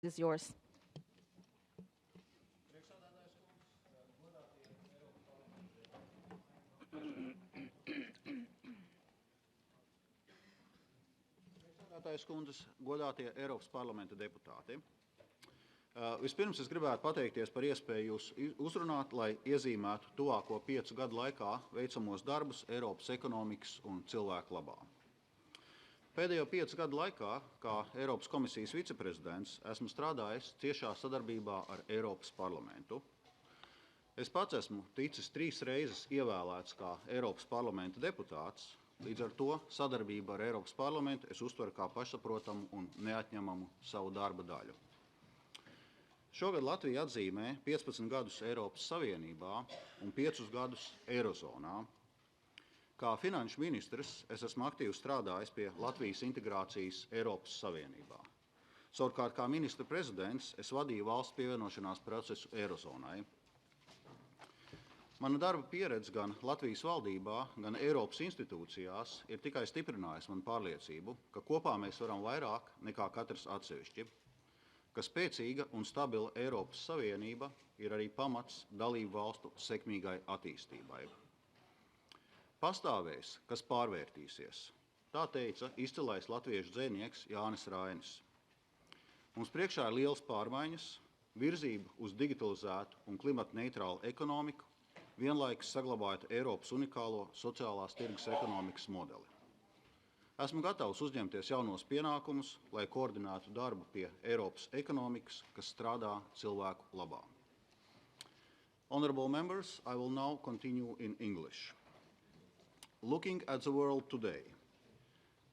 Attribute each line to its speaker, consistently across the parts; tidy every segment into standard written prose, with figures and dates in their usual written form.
Speaker 1: is yours.
Speaker 2: Priekšsēdētājas kundzes, godātie Eiropas parlamenta deputāti. Vispirms es gribētu pateikties par iespēju jūs uzrunāt, lai iezīmētu tuvāko 5 gadu laikā veicamos darbus Eiropas ekonomikas un cilvēku labā. Pēdējo 5 gadu laikā, kā Eiropas komisijas viceprezidents, esmu strādājis ciešā sadarbībā ar Eiropas parlamentu. Es pats esmu ticis 3 reizes ievēlēts kā Eiropas parlamenta deputāts, līdz ar to sadarbību ar Eiropas parlamentu es uztveru kā pašsaprotamu un neatņemamu savu darba daļu. Šogad Latvija atzīmē 15 gadus Eiropas Savienībā un 5 gadus Eirozonā. Kā finanšu ministrs es esmu aktīvi strādājis pie Latvijas integrācijas Eiropas Savienībā. Savukārt kā ministra prezidents es vadīju valsts pievienošanās procesu Eirozonai. Mana darba pieredze gan Latvijas valdībā, gan Eiropas institūcijās ir tikai stiprinājusi manu pārliecību, ka kopā mēs varam vairāk nekā katrs atsevišķi, ka spēcīga un stabila Eiropas Savienība ir arī pamats dalību valstu sekmīgai attīstībai. Pastāvēs, kas pārvērtīsies. Tā teica izcilais latviešu dzejnieks Jānis Rainis. Mums priekšā ir lielas pārmaiņas, virzība uz digitalizētu un klimatneitrālu ekonomiku, vienlaikus saglabājot Eiropas unikālo sociālās tirgus ekonomikas modeli. Esmu gatavs uzņemties jaunos pienākumus, lai koordinētu darbu pie Eiropas ekonomikas, kas strādā cilvēku labā. Honorable members, I will now continue in English. Looking at the world today,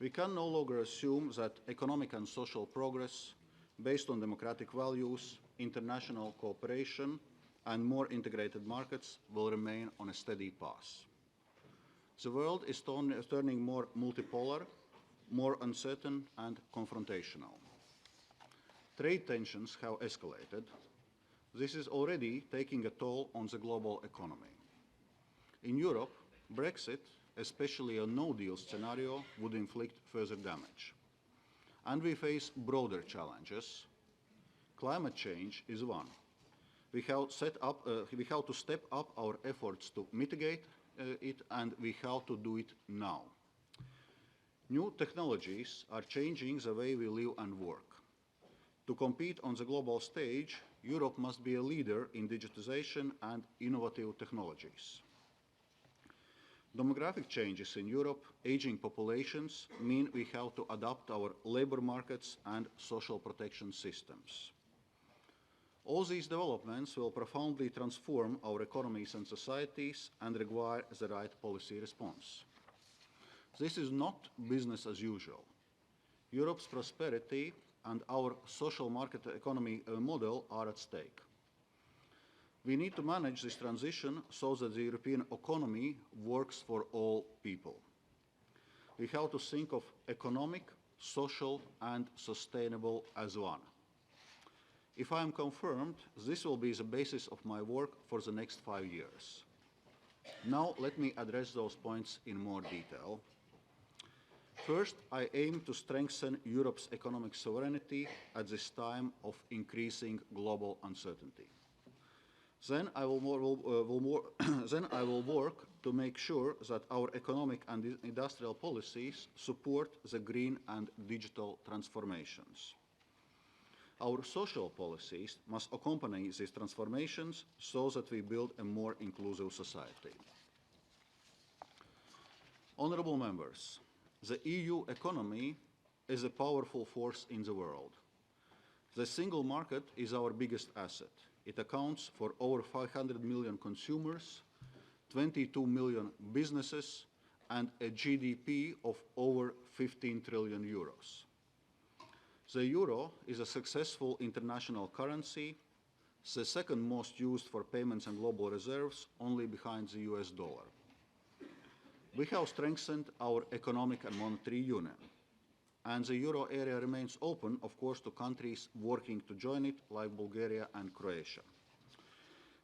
Speaker 2: we can no longer assume that economic and social progress based on democratic values, international cooperation, and more integrated markets will remain on a steady path. The world is turning more multipolar, more uncertain and confrontational. Trade tensions have escalated. This is already taking a toll on the global economy. In Europe, Brexit, especially a no-deal scenario, would inflict further damage. And we face broader challenges. Climate change is one. We have to step up our efforts to mitigate it, and we have to do it now. New technologies are changing the way we live and work. To compete on the global stage, Europe must be a leader in digitization and innovative technologies. Demographic changes in Europe, aging populations, mean we have to adapt our labor markets and social protection systems. All these developments will profoundly transform our economies and societies and require the right policy response. This is not business as usual. Europe's prosperity and our social market economy model are at stake. We need to manage this transition so that the European economy works for all people. We have to think of economic, social, and sustainable as one. If I am confirmed, this will be the basis of my work for the next 5 years. Now let me address those points in more detail. First, I aim to strengthen Europe's economic sovereignty at this time of increasing global uncertainty. Then I will work to make sure that our economic and industrial policies support the green and digital transformations. Our social policies must accompany these transformations so that we build a more inclusive society. Honourable members, the EU economy is a powerful force in the world. The single market is our biggest asset. It accounts for over 500 million consumers, 22 million businesses, and a GDP of over 15 trillion euros. The euro is a successful international currency, the second most used for payments and global reserves, only behind the US dollar. We have strengthened our economic and monetary union, and the euro area remains open, of course, to countries working to join it, like Bulgaria and Croatia.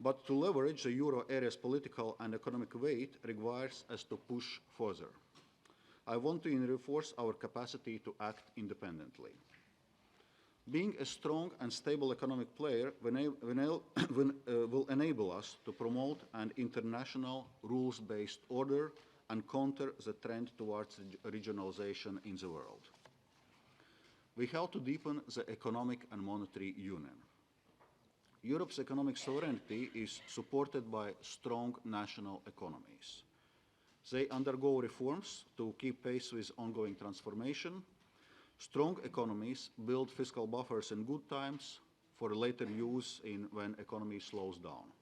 Speaker 2: But to leverage the euro area's political and economic weight requires us to push further. I want to reinforce our capacity to act independently. Being a strong and stable economic player will enable us to promote an international rules-based order and counter the trend towards regionalization in the world. We have to deepen the economic and monetary union. Europe's economic sovereignty is supported by strong national economies. They undergo reforms to keep pace with ongoing transformation. Strong economies build fiscal buffers in good times for later use when economy slows down.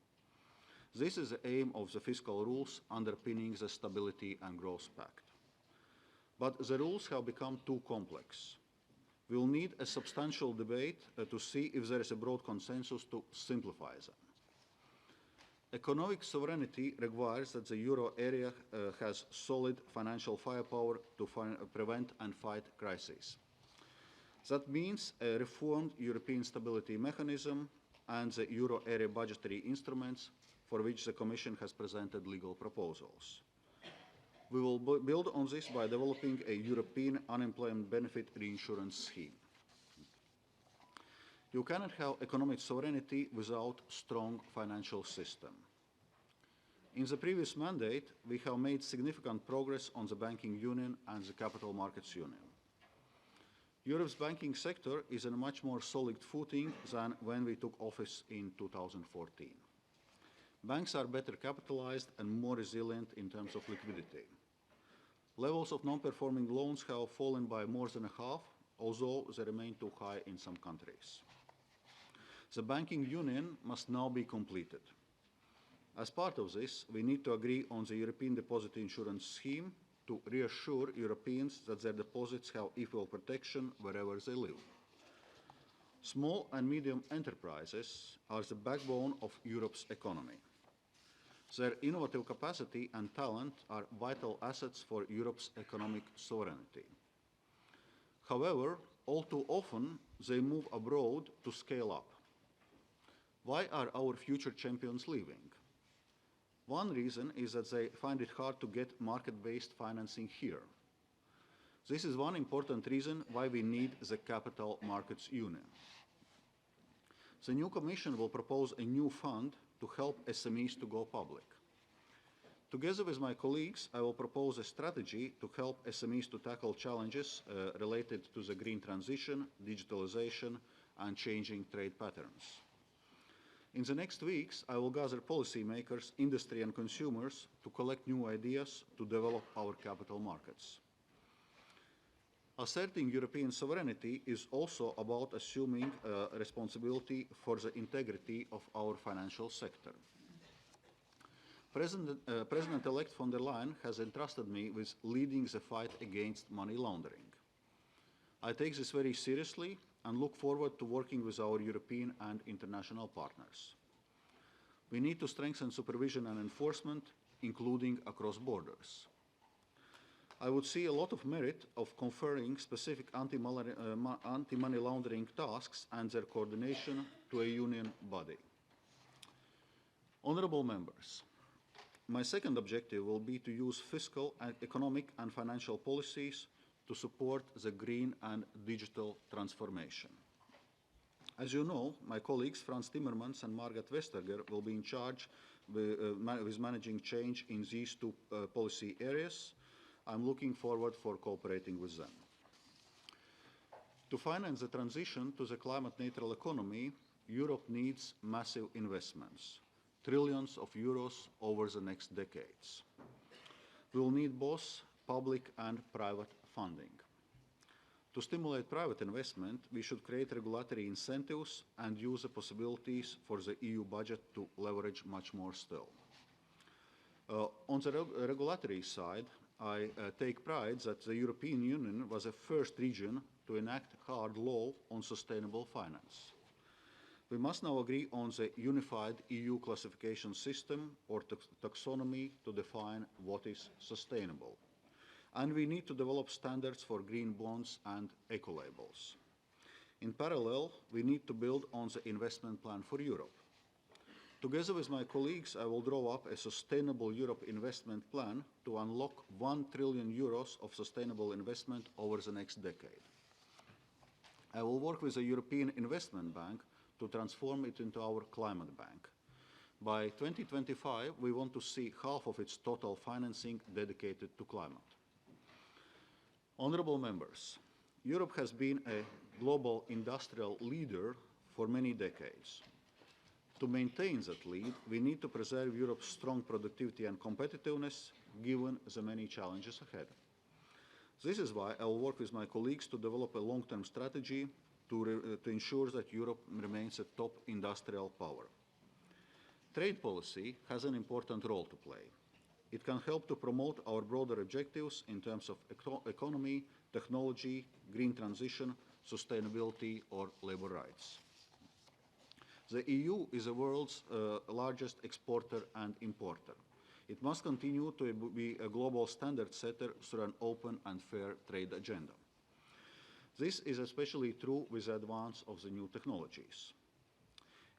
Speaker 2: This is the aim of the fiscal rules underpinning the Stability and Growth Pact. But the rules have become too complex. We will need a substantial debate to see if there is a broad consensus to simplify them. Economic sovereignty requires that the euro area has solid financial firepower to prevent and fight crises. That means a reformed European stability mechanism and the euro area budgetary instruments for which the Commission has presented legal proposals. We will build on this by developing a European unemployment benefit reinsurance scheme. You cannot have economic sovereignty without a strong financial system. In the previous mandate, we have made significant progress on the banking union and the capital markets union. Europe's banking sector is on a much more solid footing than when we took office in 2014. Banks are better capitalized and more resilient in terms of liquidity. Levels of non-performing loans have fallen by more than a half, although they remain too high in some countries. The banking union must now be completed. As part of this, we need to agree on the European Deposit Insurance Scheme to reassure Europeans that their deposits have equal protection wherever they live. Small and medium enterprises are the backbone of Europe's economy. Their innovative capacity and talent are vital assets for Europe's economic sovereignty. However, all too often, they move abroad to scale up. Why are our future champions leaving? One reason is that they find it hard to get market-based financing here. This is one important reason why we need the Capital Markets Union. The new Commission will propose a new fund to help SMEs to go public. Together with my colleagues, I will propose a strategy to help SMEs to tackle challenges related to the green transition, digitalization, and changing trade patterns. In the next weeks, I will gather policymakers, industry, and consumers to collect new ideas to develop our capital markets. Asserting European sovereignty is also about assuming responsibility for the integrity of our financial sector. President-elect von der Leyen has entrusted me with leading the fight against money laundering. I take this very seriously and look forward to working with our European and international partners. We need to strengthen supervision and enforcement, including across borders. I would see a lot of merit of conferring specific anti-money laundering tasks and their coordination to a union body. Honourable members, my second objective will be to use fiscal, economic and financial policies to support the green and digital transformation. As you know, my colleagues Frans Timmermans and Margaret Vestager will be in charge with managing change in these two policy areas. I'm looking forward for cooperating with them. To finance the transition to the climate-neutral economy, Europe needs massive investments, trillions of euros over the next decades. We will need both public and private funding. To stimulate private investment, we should create regulatory incentives and use the possibilities for the EU budget to leverage much more still. On the regulatory side, I take pride that the European Union was the first region to enact hard law on sustainable finance. We must now agree on the unified EU classification system or taxonomy to define what is sustainable. And we need to develop standards for green bonds and eco-labels. In parallel, we need to build on the investment plan for Europe. Together with my colleagues, I will draw up a Sustainable Europe investment plan to unlock 1 trillion euros of sustainable investment over the next decade. I will work with the European Investment Bank to transform it into our climate bank. By 2025, we want to see half of its total financing dedicated to climate. Honourable members, Europe has been a global industrial leader for many decades. To maintain that lead, we need to preserve Europe's strong productivity and competitiveness, given the many challenges ahead. This is why I will work with my colleagues to develop a long-term strategy to ensure that Europe remains a top industrial power. Trade policy has an important role to play. It can help to promote our broader objectives in terms of economy, technology, green transition, sustainability, or labour rights. The EU is the world's largest exporter and importer. It must continue to be a global standard setter through an open and fair trade agenda. This is especially true with the advance of the new technologies.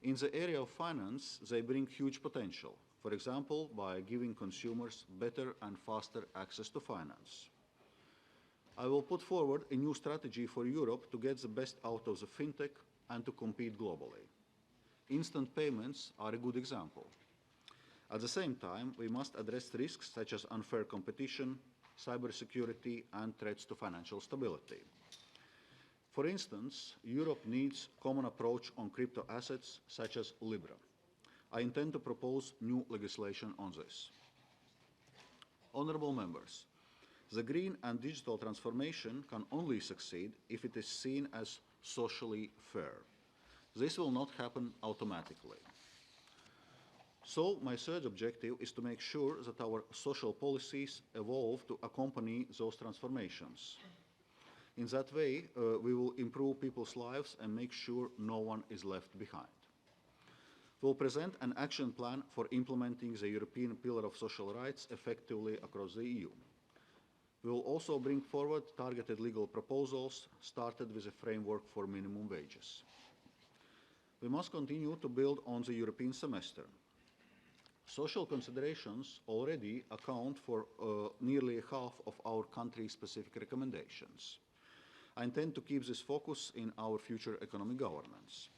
Speaker 2: In the area of finance, they bring huge potential, for example, by giving consumers better and faster access to finance. I will put forward a new strategy for Europe to get the best out of the fintech and to compete globally. Instant payments are a good example. At the same time, we must address risks such as unfair competition, cybersecurity, and threats to financial stability. For instance, Europe needs a common approach on crypto assets such as Libra. I intend to propose new legislation on this. Honourable members, the green and digital transformation can only succeed if it is seen as socially fair. This will not happen automatically. So my third objective is to make sure that our social policies evolve to accompany those transformations. In that way, we will improve people's lives and make sure no one is left behind. We will present an action plan for implementing the European Pillar of Social Rights effectively across the EU. We will also bring forward targeted legal proposals, started with a framework for minimum wages. We must continue to build on the European semester. Social considerations already account for nearly half of our country-specific recommendations. I intend to keep this focus in our future economic governance.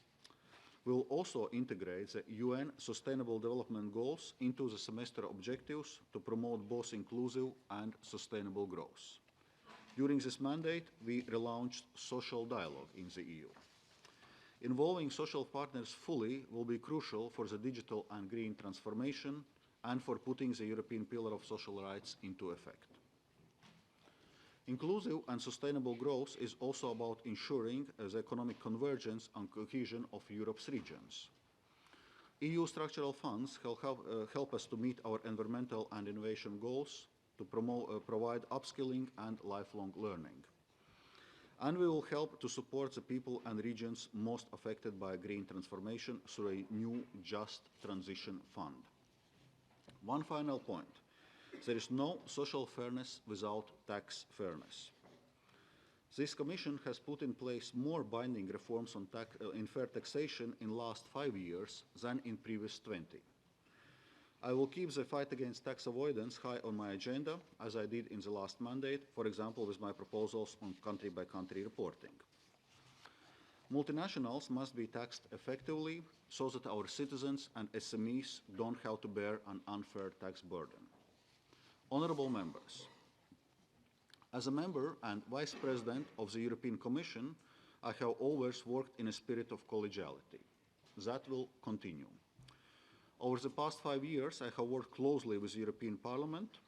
Speaker 2: We will also integrate the UN Sustainable Development Goals into the semester objectives to promote both inclusive and sustainable growth. During this mandate, we relaunched social dialogue in the EU. Involving social partners fully will be crucial for the digital and green transformation and for putting the European Pillar of Social Rights into effect. Inclusive and sustainable growth is also about ensuring the economic convergence and cohesion of Europe's regions. EU structural funds help us to meet our environmental and innovation goals, to provide upskilling and lifelong learning. And we will help to support the people and regions most affected by green transformation through a new Just Transition Fund. One final point. There is no social fairness without tax fairness. This Commission has put in place more binding reforms on in fair taxation in the last 5 years than in previous 20. I will keep the fight against tax avoidance high on my agenda, as I did in the last mandate, for example, with my proposals on country-by-country reporting. Multinationals must be taxed effectively so that our citizens and SMEs don't have to bear an unfair tax burden. Honourable members, as a member and Vice President of the European Commission, I have always worked in a spirit of collegiality. That will continue. Over the past 5 years, I have worked closely with the European Parliament.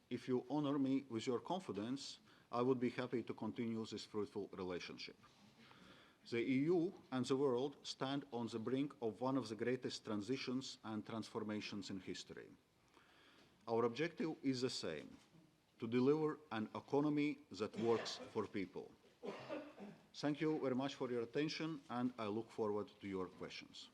Speaker 2: If you honour me with your confidence, I would be happy to continue this fruitful relationship. The EU and the world stand on the brink of one of the greatest transitions and transformations in history. Our objective is the same: to deliver an economy that works for people. Thank you very much for your attention, and I look forward to your questions.